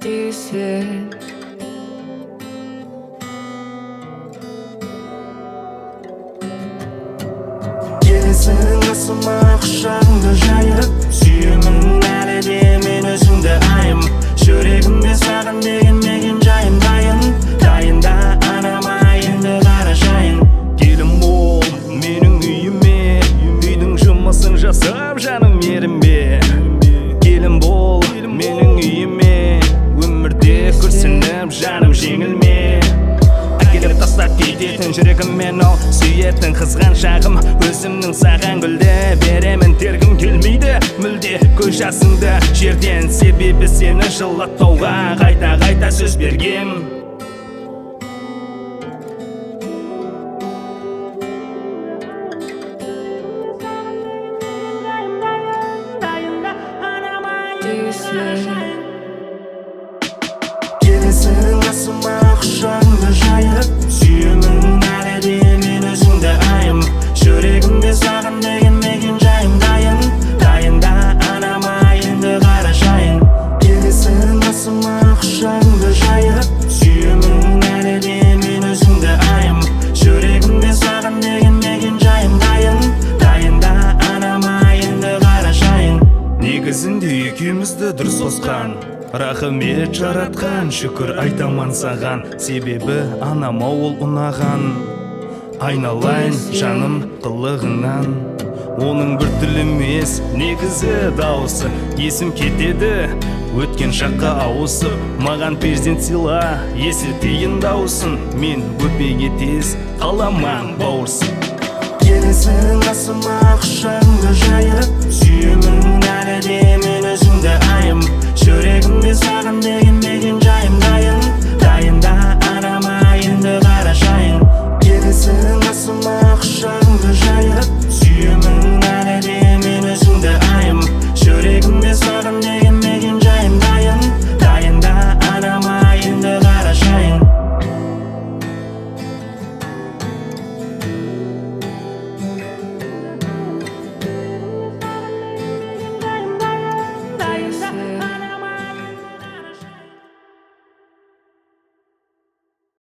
дейсің. Келесің қасыма құшағыңды жайып, сүйемін әлі де мен өзіңді айым. Жүрегімде саған деген мекен жайым дайында анама енді қарашайын. Келін бол менің үйіме, үйдің жұмысын жасап жаным ерінбе. Келін бол менің үйіме, өмірде күрсініп жаным жеңілме. Әкеліп тастап кететін жүрегіммен ол сүйетін қызған шағым. Өзімнің саған гүлді беремін, тергім келмейді мүлде көз жасыңды жерден. Себебі сені жылатпауға қайта сөз бергем. Келесің қасыма құшағыңды жайып, сүйемін әлі де мен өзіңді айым. Жүрегімде саған деген мекен жайым дайында анама енді қарашайын. Келесің қасыма құшағыңды жайып, сүйемін әлі де мен өзіңді айым. Жүрегімде саған деген мекен жайым дайында анама енді қарашайын. Негізінде екеумізді дұрыс қосқан, рахмет жаратқан, шүкір айтаман саған. Себебі анама ол ұнаған. Айналайын жаным қылығыңнан, оның бір тіл емес негізі дауысы. Есім кетеді өткен шаққа ауысып, маған перзент сыйла есітейін дауысын. Мен өпеге тез қаламан бауырсып. Келесің қасыма құшағыңды жайып, сүйемін әлі де